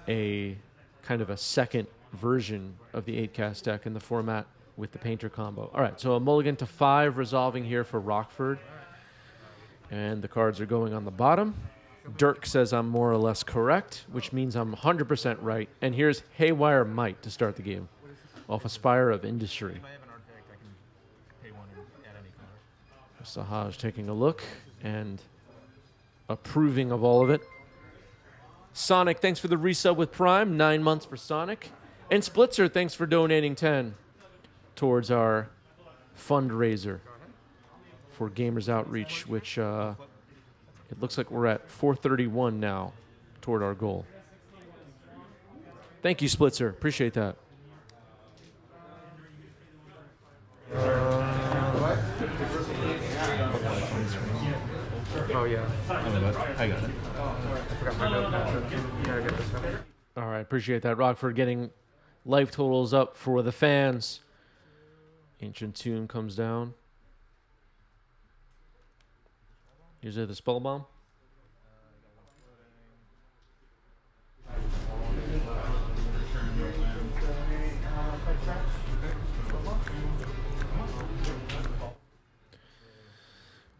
a kind of a second version of the 8-cast deck in the format with the Painter combo. All right, so a mulligan to 5 resolving here for Rockford. And the cards are going on the bottom. Dirk says I'm more or less correct, which means I'm 100% right. And here's Haywire Might to start the game off a Spire of Industry. If I have an artifact, I can pay one and add any color. Sahaj taking a look and approving of all of it. Sonic, thanks for the resub with Prime. 9 months for Sonic. And Splitzer, thanks for donating 10 towards our fundraiser for Gamers Outreach, which it looks like we're at 431 now toward our goal. Thank you, Splitzer. Appreciate that. Oh, yeah. I got it. I forgot my note. Gotta get this one. All right, appreciate that. Rockford getting life totals up for the fans. Ancient Tomb comes down. Here's the Spell Bomb.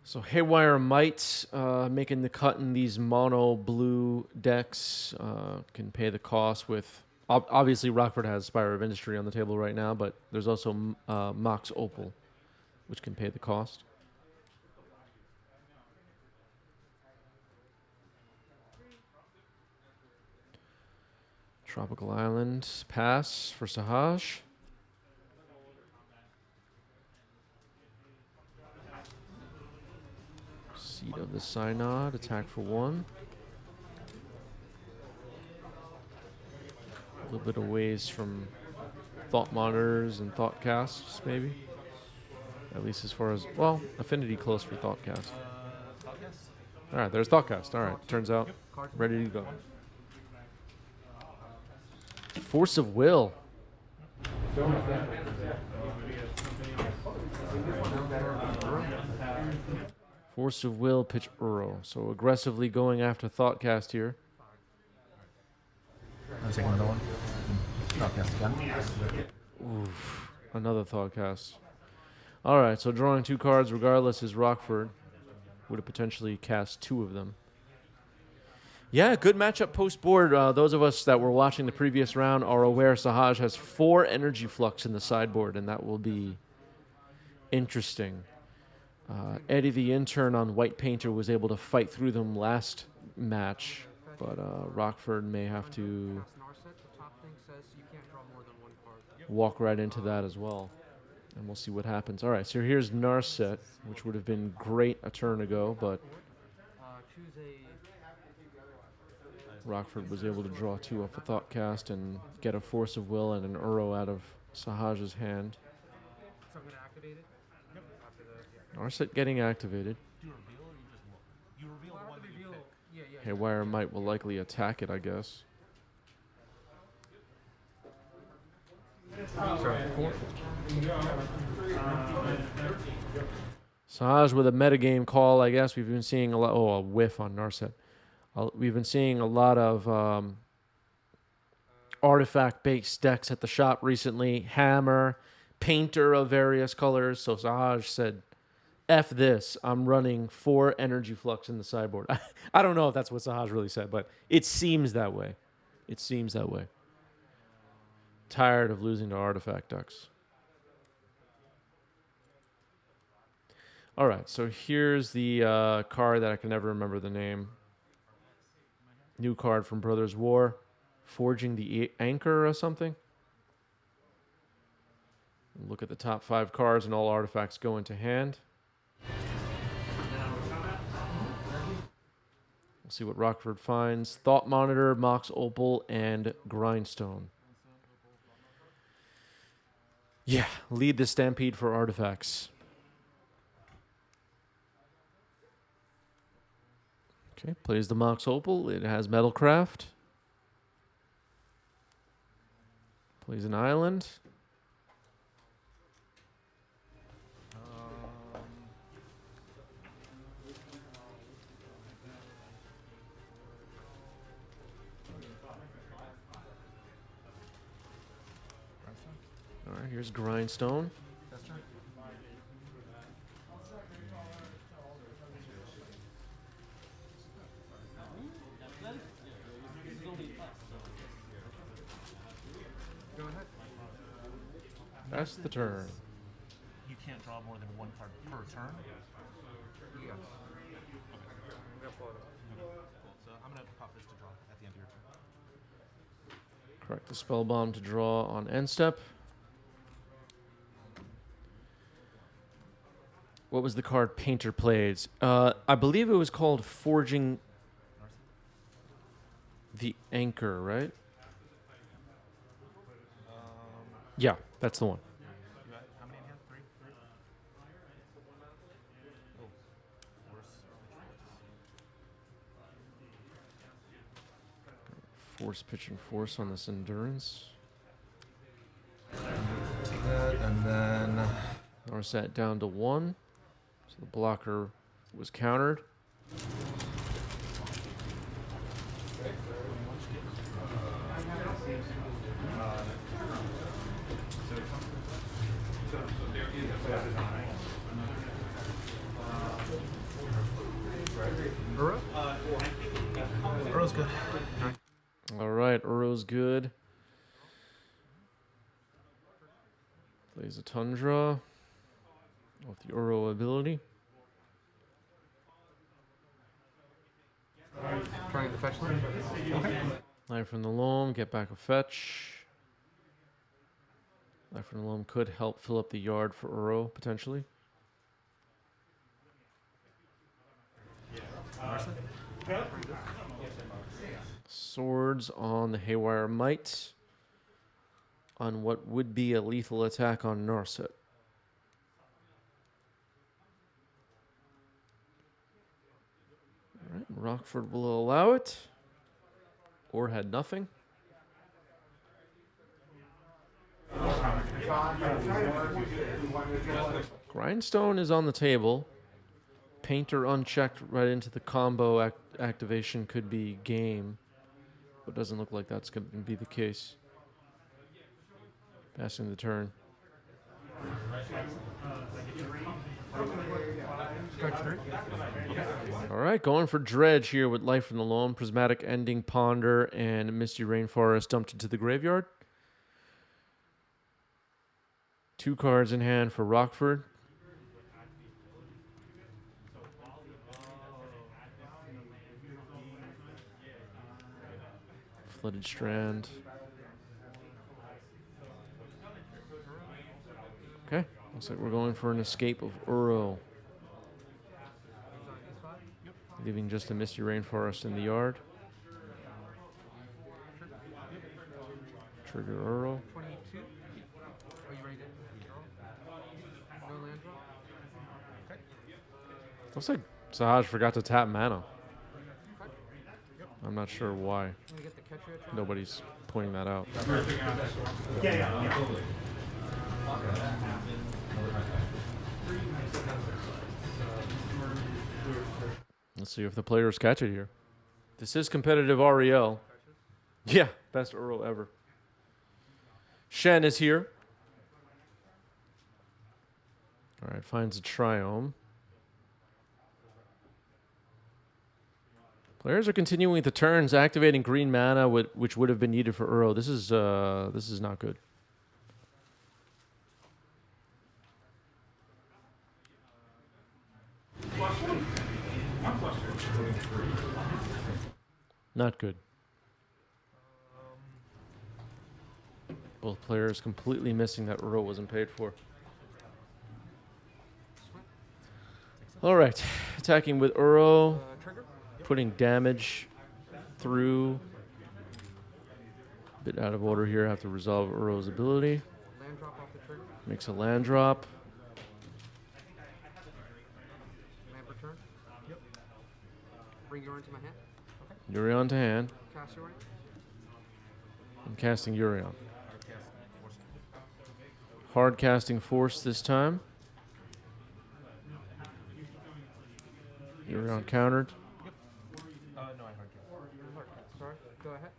So Haywire Might making the cut in these mono blue decks can pay the cost with... Obviously, Rockford has Spire of Industry on the table right now, but there's also Mox Opal, which can pay the cost. Tropical Island pass for Sahaj. Seed of the Synod, attack for 1. A little bit of ways from Thought Monitors and Thought Casts, maybe. At least as far as, well, Affinity close for Thought Cast. All right, there's Thought Cast. All right, turns out ready to go. Force of Will. Force of Will, pitch Uro. So aggressively going after Thoughtcast here. I'll take another one. Thoughtcast again. Oof, another Thoughtcast. All right, so drawing 2 cards regardless is Rockford. Would have potentially cast 2 of them. Yeah, good matchup post-board. Those of us that were watching the previous round are aware Sahaj has 4 Energy Flux in the sideboard, and that will be interesting. Eddie the Intern on White Painter was able to fight through them last match, but Rockford may have to walk right into that as well, and we'll see what happens. All right, so here's Narset, which would have been great a turn ago, but Rockford was able to draw 2 off a Thoughtcast and get a Force of Will and an Uro out of Sahaj's hand. So I'm going to activate it? Yep. Narset getting activated. Do you reveal or you reveal the one that you pick? Yeah. Haywire Might will likely attack it, I guess. Sahaj with a metagame call, I guess. We've been seeing a lot. Oh, a whiff on Narset. We've been seeing a lot of artifact-based decks at the shop recently. Hammer, Painter of various colors. So Sahaj said, F this. I'm running 4 Energy Flux in the sideboard. I don't know if that's what Sahaj really said, but it seems that way. It seems that way. Tired of losing to artifact decks. All right, so here's the card that I can never remember the name. New card from Brothers War. Forging the Anchor or something. Look at the top 5 cards and all artifacts go into hand. We'll see what Rockford finds. Thought Monitor, Mox Opal, and Grindstone. Yeah, lead the Stampede for artifacts. Okay, plays the Mox Opal. It has Metalcraft. Plays an island. All right, here's Grindstone. That's turn. Go ahead. That's the turn. You can't draw more than one card per turn. Yes. I'm gonna pull it up. Cool. So I'm gonna pop this to draw at the end of your turn. Correct the spell bomb to draw on end step. What was the card Painter played? I believe it was called Forging the Anchor, right? Yeah, that's the one. You got how many in here? Three? Oh. Force, pitch, and force on this endurance. That, and then Narset down to 1. So the blocker was countered. Uro? Uro's good. All right, Uro's good. Plays a Tundra with the Uro ability. Trying to fetch them. Life from the Loam, get back a fetch. Life from the Loam could help fill up the yard for Uro, potentially. Swords on the Haywire Might on what would be a lethal attack on Narset. All right, Rockford will allow it. Or had nothing. Grindstone is on the table. Painter unchecked right into the combo activation could be game. But doesn't look like that's going to be the case. Passing the turn. All right, going for Dredge here with Life from the Loam, Prismatic Ending, Ponder, and Misty Rainforest dumped into the graveyard. 2 cards in hand for Rockford. Flooded Strand. Okay, looks like we're going for an escape of Uro. Leaving just a Misty Rainforest in the yard. Trigger Uro. 22. Are you ready to draw? No land draw? Okay. Looks like Sahaj forgot to tap mana. Okay. I'm not sure why. I'm gonna get the catcher at Nobody's pointing that out. Let's see if the players catch it here. This is competitive REL. Yeah, best Uro ever. Shen is here. All right, finds a Triome. Players are continuing with the turns, activating green mana, which would have been needed for Uro. This is not good. Not good. Both players completely missing that Uro wasn't paid for. All right, attacking with Uro, trigger? putting damage through. Bit out of order here. Have to resolve Uro's ability. Land drop off the trigger. Makes a land drop. Land per turn. Yep. Bring your into my hand. Urion to hand. Cast your I'm casting Urion. Hard casting Force this time. Urion countered. No, I hard cast. Sorry. Go ahead.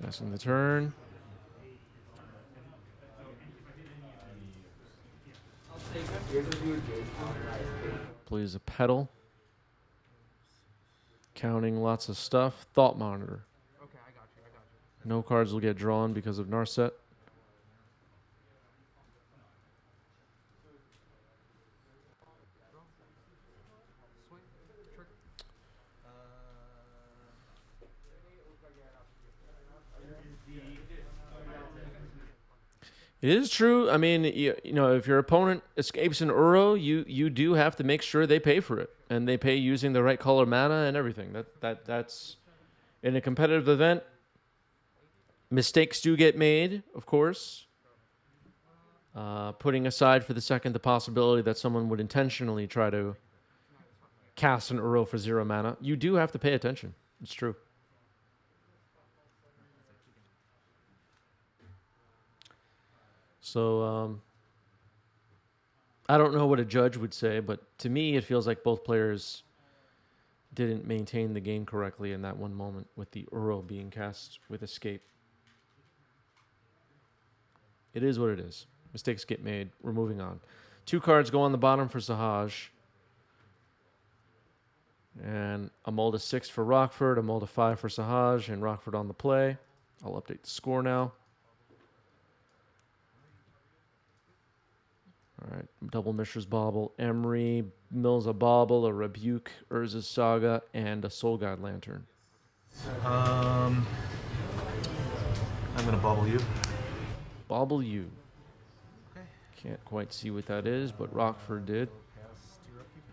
Passing the turn. Plays a pedal. Counting lots of stuff. Thought monitor. Okay, I got you. I got you. No cards will get drawn because of Narset. Draw. Swing. Trick. It is true. I mean, you know, if your opponent escapes an Uro, you do have to make sure they pay for it, and they pay using the right color mana and everything. That's in a competitive event. Mistakes do get made, of course. Putting aside for the second the possibility that someone would intentionally try to cast an Uro for 0 mana, you do have to pay attention. It's true. So I don't know what a judge would say, but to me it feels like both players didn't maintain the game correctly in that one moment with the Uro being cast with escape. It is what it is. Mistakes get made. We're moving on. 2 cards go on the bottom for Sahaj. And a mold of 6 for Rockford, a mold of 5 for Sahaj, and Rockford on the play. I'll update the score now. All right, double Mishra's Bauble, Emery, Mills a Bauble, a Rebuke, Urza's Saga, and a Soul God Lantern. I'm gonna bubble you. Bauble you. Okay. Can't quite see what that is, but Rockford did. Cast your upkeep.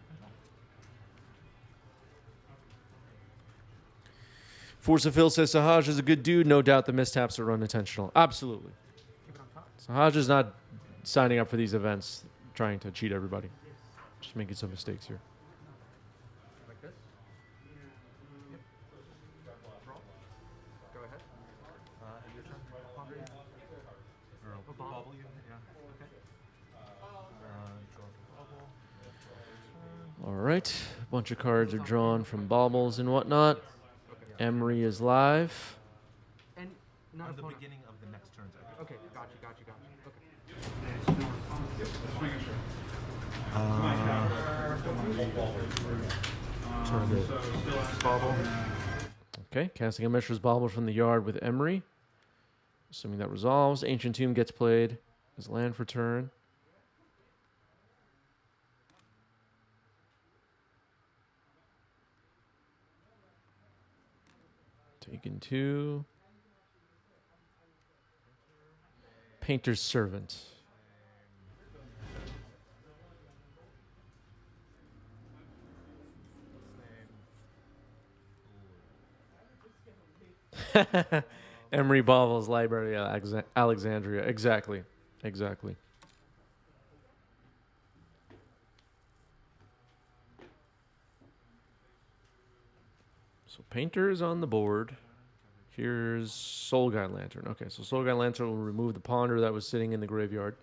Force of Phil says Sahaj is a good dude. No doubt the mishaps are unintentional. Absolutely. Keep it on top. Sahaj is not signing up for these events trying to cheat everybody. Just making some mistakes here. Like this. Yep. Draw. Go ahead. And your turn. Ponder you. Or A bobble. bubble you. Yeah. Okay. Draw the bubble. All right. A bunch of cards are drawn from baubles and whatnot. Okay. Emery is live. And not On the opponent. beginning of the next turn's action. Okay, got you. Okay. Turn the bubble. Okay. Casting a Mishra's Bauble from the yard with Emery. Assuming that resolves. Ancient Tomb gets played as land for turn. Taken 2. Painter's Servant. Emery Baubles Library, Alexandria. Exactly. So Painter is on the board. Here's Soul Guy Lantern. Okay, so Soul Guy Lantern will remove the Ponder that was sitting in the graveyard.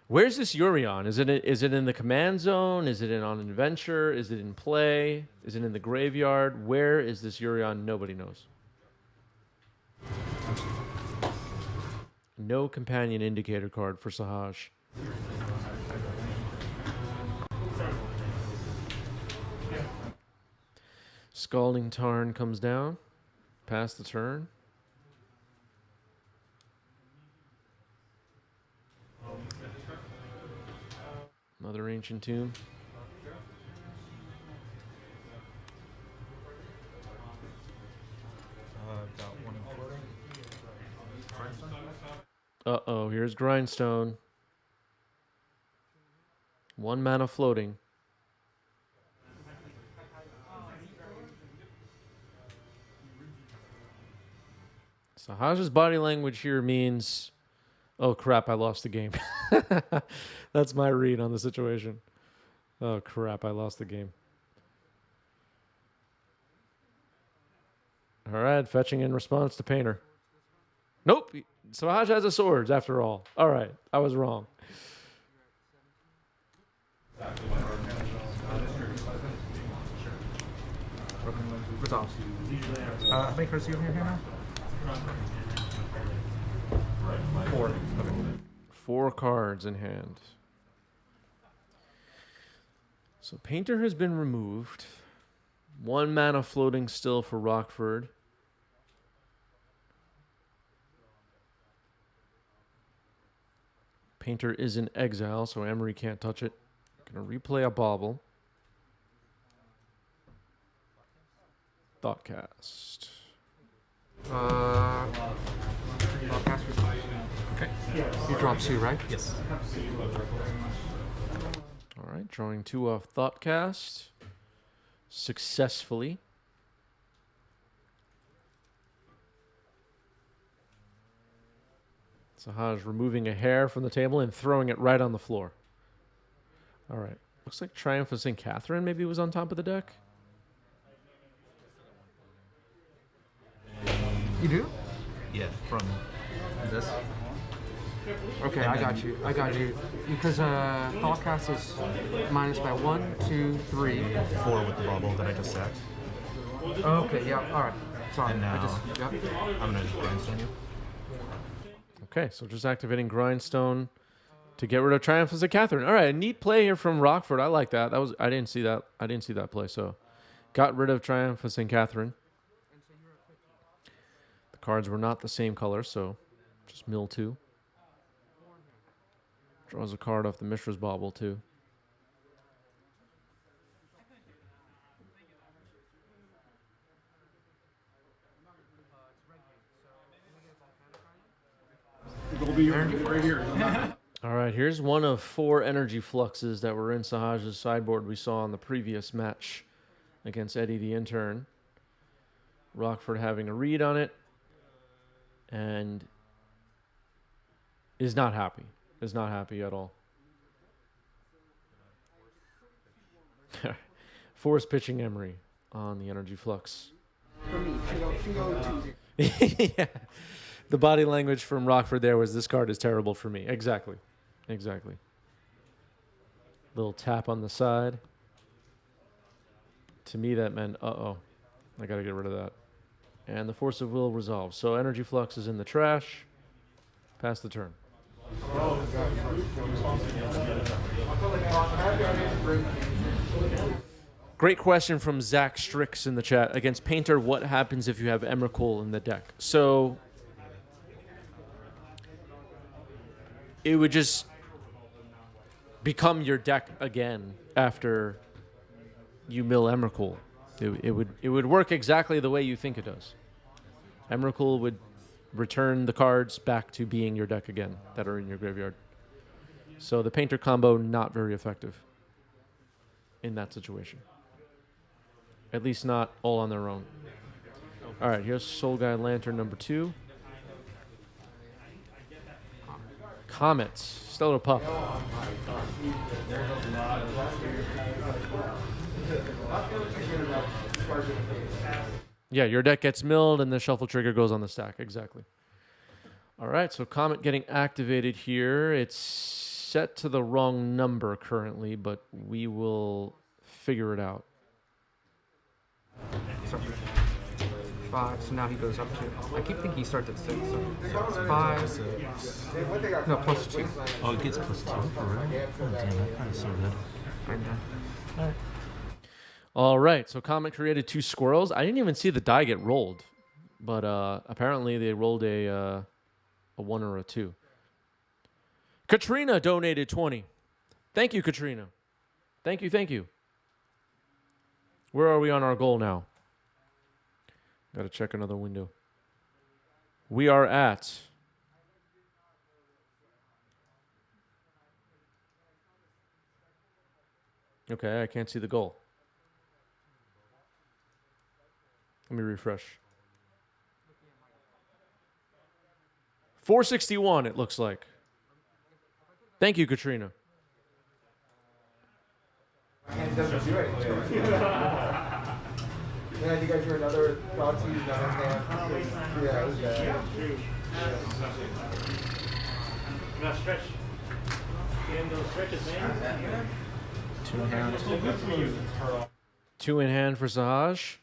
Where's this Yurion? Is it in the command zone? Is it on an adventure? Is it in play? Is it in the graveyard? Where is this Yurion? Nobody knows. No companion indicator card for Sahaj. Scalding Tarn comes down. Pass the turn. Another Ancient Tomb. Got one floating. Uh-oh, here's Grindstone. 1 mana floating. Sahaj's body language here means, oh crap, I lost the game. That's my read on the situation. Oh crap, I lost the game. All right, fetching in response to Painter. Nope, Sahaj has a swords after all. All right, I was wrong. Resolves. How many cards do you have in your hand now? 4. Okay. 4 cards in hand. So Painter has been removed. 1 mana floating still for Rockford. Painter is in exile, so Emery can't touch it. Gonna replay a bauble. Thoughtcast. Broadcast. Okay. You draw 2, right? Yes. All right, drawing 2 off Thoughtcast. Successfully. Sahaj removing a hair from the table and throwing it right on the floor. All right. Looks like Triumph of St. Catherine maybe was on top of the deck. You do? Yeah, from this. Okay, And I got then- you. I got you. Because Thoughtcast is minus by 1, 2, 3. 4 with the bubble that I just sacked. Okay, yeah, alright. Sorry. And I now- just, yep. I'm gonna just grindstone you. Okay, so just activating Grindstone to get rid of Triumph of St. Catherine. All right, neat play here from Rockford. I like that. I didn't see that. I didn't see that play. So, got rid of Triumph of St. Catherine. The cards were not the same color, so just mill 2. Draws a card off the Mishra's Bauble too. All right, here's one of 4 energy fluxes that were in Sahaj's sideboard we saw on the previous match against Eddie the Intern. Rockford having a read on it and is not happy. Is not happy at all. Force pitching Emery on the energy flux. For me, Shingo 2. Yeah. The body language from Rockford there was, this card is terrible for me. Exactly. Exactly. Little tap on the side. To me, that meant, uh-oh, I got to get rid of that. And the Force of Will resolves. So energy flux is in the trash. Pass the turn. Great question from Zach Strix in the chat. Against Painter, what happens if you have Emrakul in the deck? So it would just become your deck again after you mill Emrakul. It would work exactly the way you think it does. Emrakul would return the cards back to being your deck again that are in your graveyard. So the Painter combo, not very effective in that situation. At least not all on their own. All right, here's Soul Guy Lantern number 2. Comets, Stellar Pup. Yeah, your deck gets milled and the shuffle trigger goes on the stack. Exactly. All right, so Comet getting activated here. It's set to the wrong number currently, but we will figure it out. So, 5, so now he goes up to. I keep thinking he starts at 6, so it's 5. No, plus 2. Oh, it gets plus 2 for real? Oh, damn, that is so good. And, All right, so Comet created 2 squirrels. I didn't even see the die get rolled, but apparently they rolled a 1 or a 2. Katrina donated 20. Thank you, Katrina. Thank you, thank you. Where are we on our goal now? Got to check another window. We are at... Okay, I can't see the goal. Let me refresh. 461, it looks like. Thank you, Katrina. And doesn't do it. Yeah, you guys hear another thought to use that hand? Yeah, it was bad. Now stretch. Getting those stretches, man. 2 hands. 2 in hand for Sahaj.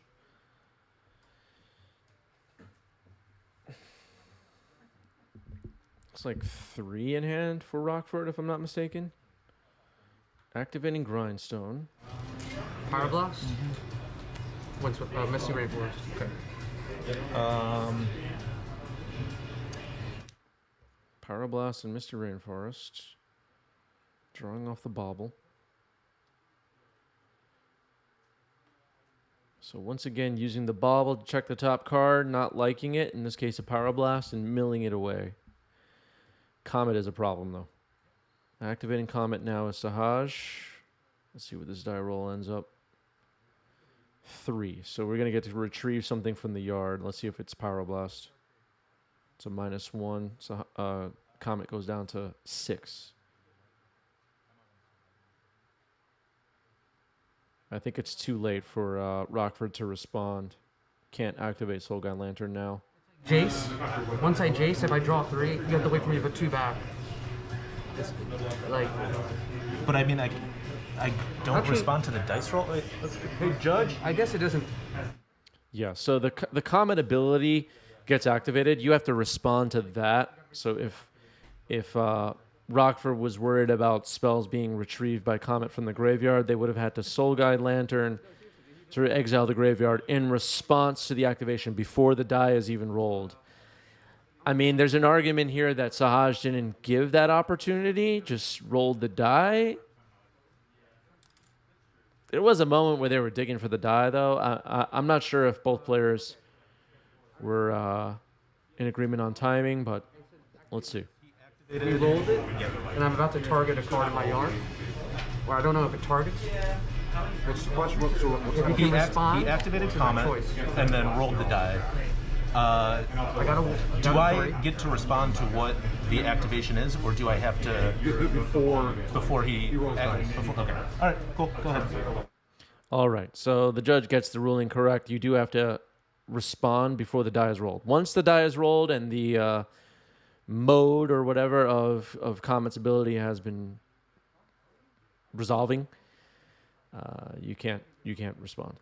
Looks like 3 in hand for Rockford, if I'm not mistaken. Activating Grindstone. Pyroblast? What's Misty Rainforest? Okay. Pyroblast and Misty Rainforest. Drawing off the bauble. So once again, using the bauble to check the top card, not liking it, in this case a Pyroblast, and milling it away. Comet is a problem, though. Activating Comet now is Sahaj. Let's see what this die roll ends up. 3. So we're going to get to retrieve something from the yard. Let's see if it's Pyroblast. It's a -1. So Comet goes down to 6. I think it's too late for Rockford to respond. Can't activate Soul Guide Lantern now. Jace. Once I Jace, if I draw 3, you have to wait for me to put 2 back. It's like, But I mean, I don't Actually- respond to the dice roll. Wait, hey, Judge. I guess it doesn't. Yeah, so the Comet ability gets activated. You have to respond to that. So if Rockford was worried about spells being retrieved by Comet from the graveyard, they would have had to Soul Guide Lantern to exile the graveyard in response to the activation before the die is even rolled. I mean, there's an argument here that Sahaj didn't give that opportunity, just rolled the die. There was a moment where they were digging for the die, though. I'm not sure if both players were in agreement on timing, but let's see. We rolled it, and I'm about to target a card in my yard. Well, I don't know if it targets. What's the question? What's If you can respond, He activated to that Comet choice. and then rolled the die. Do I get to respond to what the activation is, or do I have to before he before, okay. All right, cool. Go ahead. All right, so the judge gets the ruling correct. You do have to respond before the die is rolled. Once the die is rolled and the mode or whatever of Comet's ability has been resolving, you can't respond.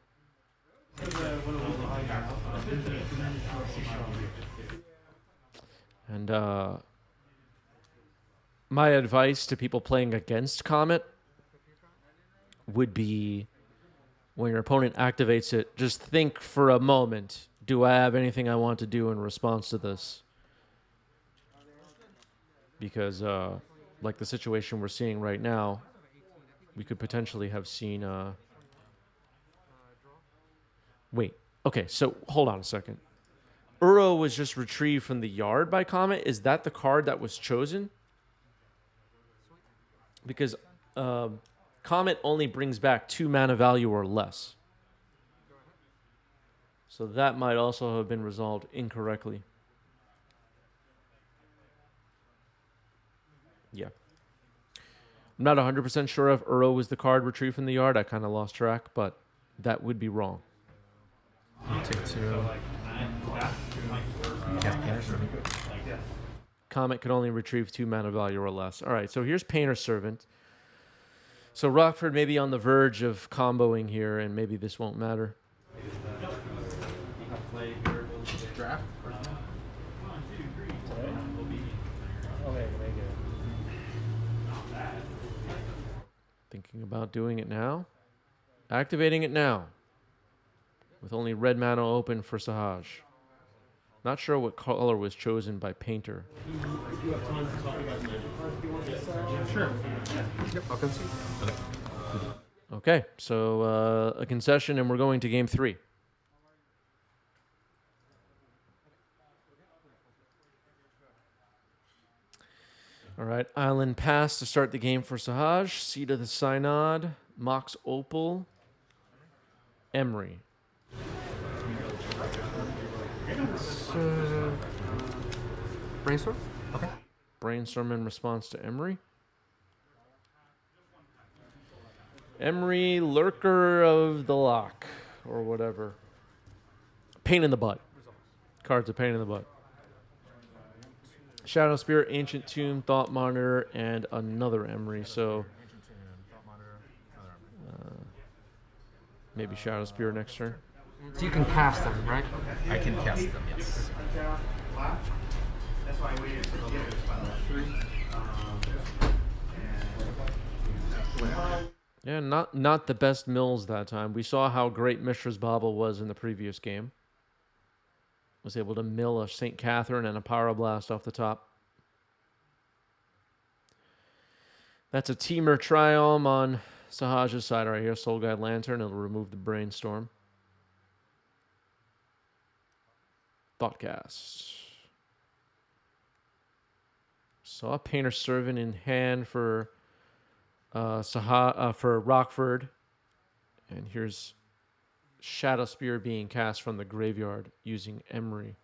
And my advice to people playing against Comet would be, when your opponent activates it, just think for a moment, do I have anything I want to do in response to this? Because like the situation we're seeing right now, we could potentially have seen... Wait, okay, so hold on a second. Uro was just retrieved from the yard by Comet. Is that the card that was chosen? Because Comet only brings back 2 mana value or less. So that might also have been resolved incorrectly. Yeah. I'm not 100% sure if Uro was the card retrieved from the yard. I kind of lost track, but that would be wrong. Take 2. Cast Painter Servant. Comet could only retrieve 2 mana value or less. All right, so here's Painter Servant. So Rockford may be on the verge of comboing here, and maybe this won't matter. draft? Thinking about doing it now. Activating it now. With only red mana open for Sahaj. Not sure what color was chosen by Painter. Sure. Yep, I'll concede. Okay, so a concession, and we're going to game 3. All right, Island Pass to start the game for Sahaj. Seed of the Synod, Mox Opal, Emery. Brainstorm? Okay. Brainstorm in response to Emery. Emery, Lurker of the Lock, or whatever. Pain in the butt. Cards a pain in the butt. Shadow Spirit, Ancient Tomb, Thought Monitor, and another Emery. So maybe Shadow Spirit next turn. So you can cast them, right? I can cast them, yes. That's why I waited for the Yeah, not the best mills that time. We saw how great Mishra's Bobble was in the previous game. Was able to mill a St. Catherine and a Pyroblast off the top. That's a Teamer Triome on Sahaj's side right here. Soul Guide Lantern. It'll remove the Brainstorm. Thoughtcast. Saw Painter Servant in hand for for Rockford. And here's Shadow Spear being cast from the graveyard using Emery.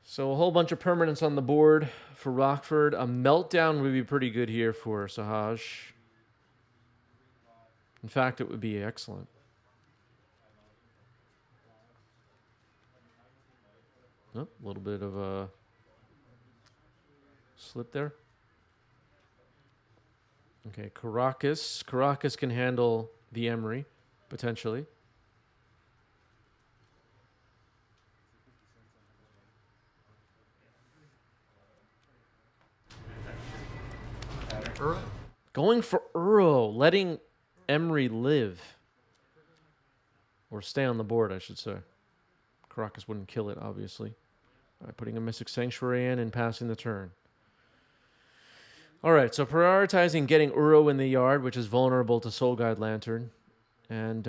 So a whole bunch of permanents on the board for Rockford. A Meltdown would be pretty good here for Sahaj. In fact, it would be excellent. Oh, a little bit of a slip there. Okay, Caracas. Caracas can handle the Emery, potentially. Going for Uro, letting Emery live. Or stay on the board, I should say. Caracas wouldn't kill it, obviously. All right, putting a Mystic Sanctuary in and passing the turn. All right, so prioritizing getting Uro in the yard, which is vulnerable to Soul Guide Lantern, and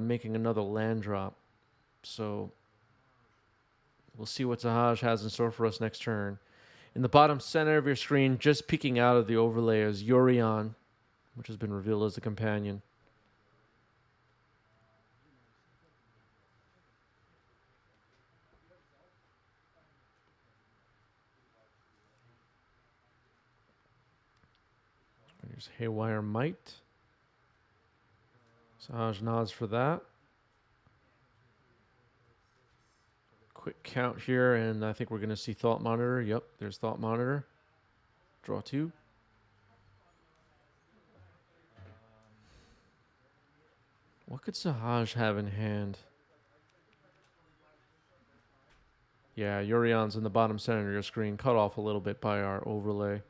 making another land drop. So we'll see what Sahaj has in store for us next turn. In the bottom center of your screen, just peeking out of the overlay, is Yorion, which has been revealed as the companion. Here's Haywire Might. Sahaj nods for that. Quick count here, and I think we're going to see Thought Monitor. Yep, there's Thought Monitor. Draw 2. What could Sahaj have in hand? Yeah, Yurion's in the bottom center of your screen, cut off a little bit by our overlay.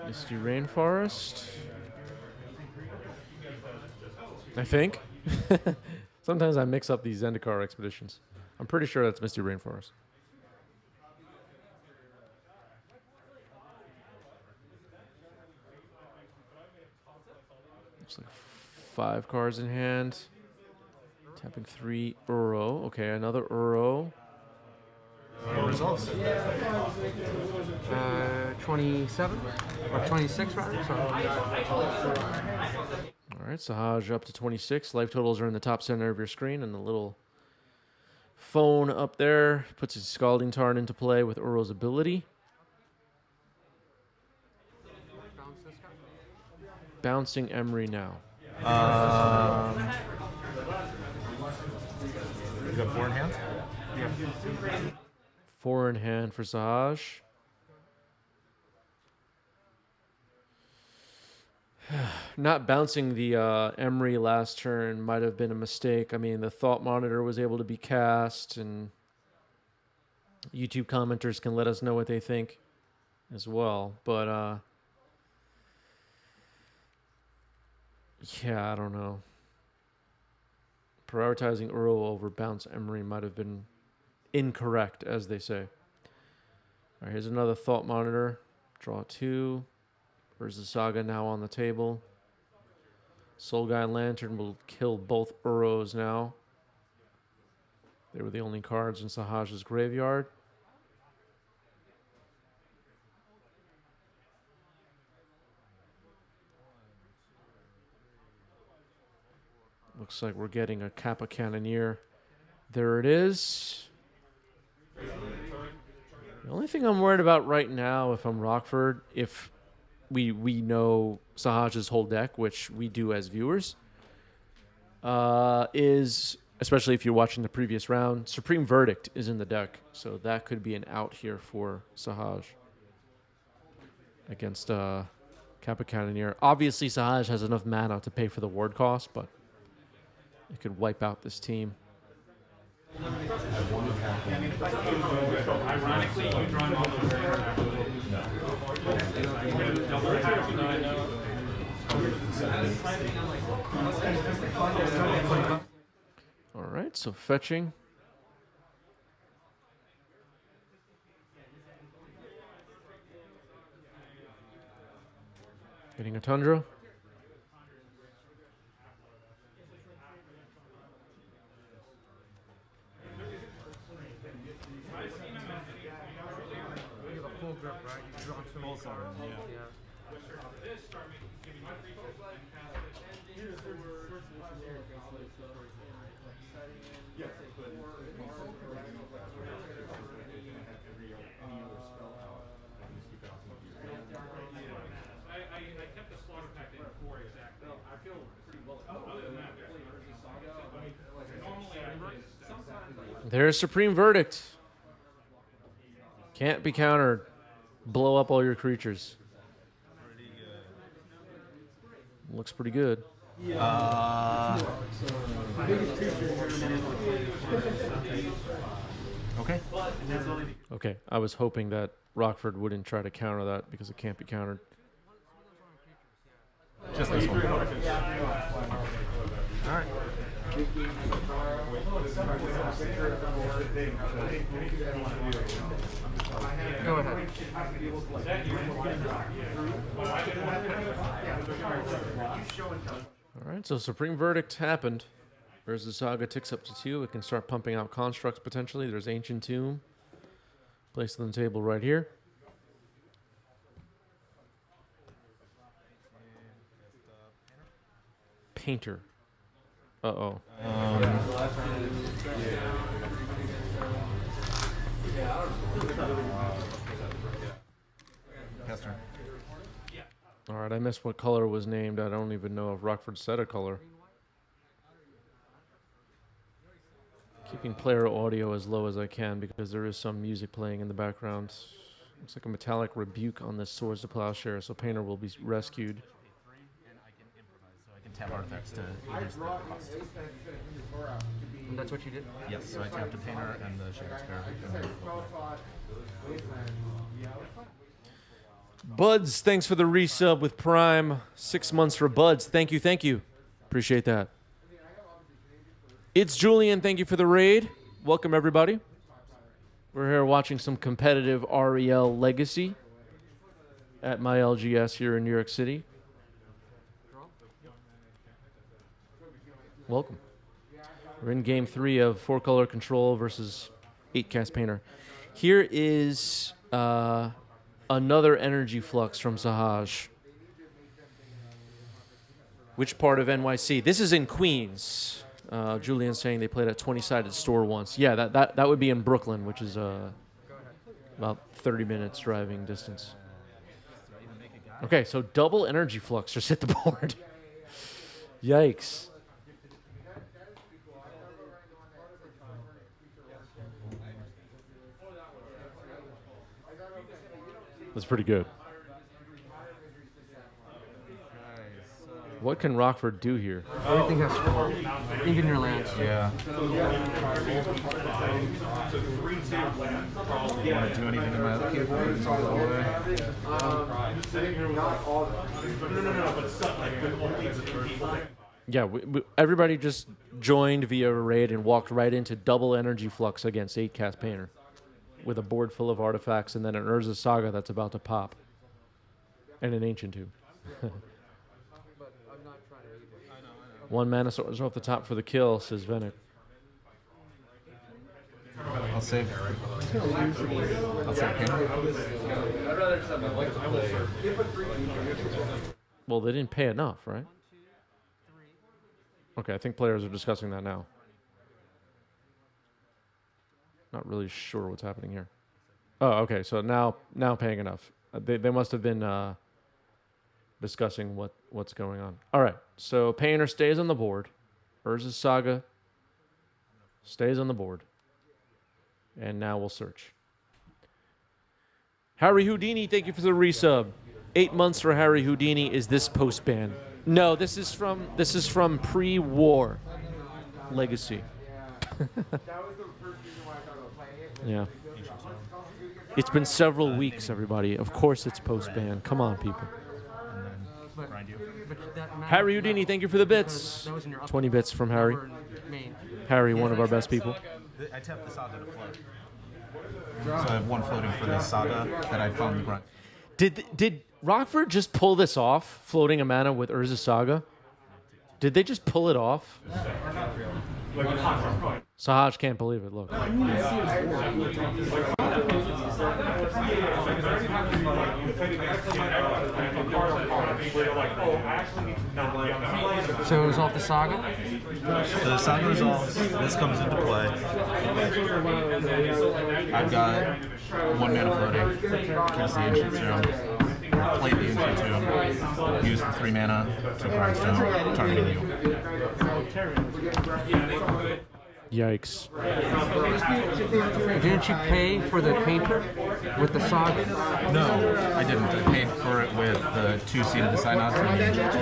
Misty Rainforest. I think. Sometimes I mix up these Zendikar expeditions. I'm pretty sure that's Misty Rainforest. Looks like 5 cards in hand. Tapping 3 Uro. Okay, another Uro. Results. 27 or 26 rather. Sorry. All right, Sahaj up to 26. Life totals are in the top center of your screen, and the little phone up there puts his Scalding Tarn into play with Uro's ability. Bouncing Emery now. You got 4 in hand? Yeah. 4 in hand for Sahaj. Not bouncing the Emery last turn might have been a mistake. I mean, the Thought Monitor was able to be cast, and YouTube commenters can let us know what they think as well. But, yeah, I don't know. Prioritizing Uro over bounce Emery might have been incorrect, as they say. All right, here's another Thought Monitor. Draw 2. Urza Saga now on the table. Soul Guide Lantern will kill both Uros now. They were the only cards in Sahaj's graveyard. Looks like we're getting a Kappa Cannoneer. There it is. The only thing I'm worried about right now, if I'm Rockford, if we know Sahaj's whole deck, which we do as viewers, is especially if you're watching the previous round. Supreme Verdict is in the deck, so that could be an out here for Sahaj against Kappa Cannoneer. Obviously, Sahaj has enough mana to pay for the ward cost, but it could wipe out this team. Ironically, you drawn all those All right, so fetching. Getting a Tundra. You have a full grip, right? You draw two. Full seven, yeah. I kept the slaughter pack in 4 exactly. I feel pretty well. Other than that, normally I There's Supreme Verdict. Can't be countered. Blow up all your creatures. Looks pretty good. Okay. Okay, I was hoping that Rockford wouldn't try to counter that because it can't be countered. Just this one. All right. Go ahead. All right, so Supreme Verdict happened. Urza Saga ticks up to 2. It can start pumping out constructs potentially. There's Ancient Tomb placed on the table right here. Painter. Uh-oh. Pass turn. All right, I missed what color was named. I don't even know if Rockford said a color. Keeping player audio as low as I can because there is some music playing in the background. Looks like a metallic rebuke on this Swords to Plowshare, so Painter will be rescued. I can tap artifacts to reduce the cost. And that's what you did? Yes, so I tapped a painter and the Shadow Spare. Buds, thanks for the resub with Prime. 6 months for Buds. Thank you, thank you. Appreciate that. It's Julian. Thank you for the raid. Welcome, everybody. We're here watching some competitive REL Legacy at my LGS here in New York City. Welcome. We're in game 3 of 4-color control versus 8-cast painter. Here is another energy flux from Sahaj. Which part of NYC? This is in Queens. Julian's saying they played at 20-sided store once. Yeah, that would be in Brooklyn, which is about 30 minutes driving distance. Okay, so double energy flux just hit the board. Yikes. That's pretty good. What can Rockford do here? Everything has 4. Even your lands. Yeah. You want to do anything in my other keyboard? It's all the way. Yeah, everybody just joined via a raid and walked right into double energy flux against 8-cast painter with a board full of artifacts and then an Urza Saga that's about to pop. And an Ancient Tomb. 1 mana source off the top for the kill, says Venek. I'll save. I'll save painter. Well, they didn't pay enough, right? Okay, I think players are discussing that now. Not really sure what's happening here. Oh, okay, so now paying enough. They must have been discussing what's going on. All right, so Painter stays on the board. Urza's Saga Stays on the board. And now we'll search. Harry Houdini, thank you for the resub. 8 months for Harry Houdini. Is this post-ban? No, this is from pre-war Legacy. Yeah. It's been several weeks, everybody. Of course it's post-ban. Come on, people. But, Grind you. but that matters Harry though, Houdini, thank you for the bits. that was in your upper 20 bits from Harry. main. Harry, one of our best people. I tapped the Saga to float. So I have one floating for the Saga that I found in the grunt. Did Rockford just pull this off, floating a mana with Urza Saga? Did they just pull it off? Sahaj can't believe it, look. So it was off the Saga? So the Saga resolves, this comes into play. I've got 1 mana floating, cast the Ancient Tomb, play the Ancient Tomb, use the 3 mana to Grindstone, targeting you. Yikes. Didn't you pay for the painter with the Saga? No, I didn't. I paid for it with the 2 seed of the Synods and the Ancient.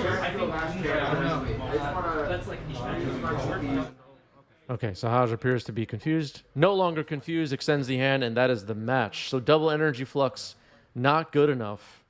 Okay, Sahaj appears to be confused. No longer confused, extends the hand, and that is the match. So double energy flux, not good enough.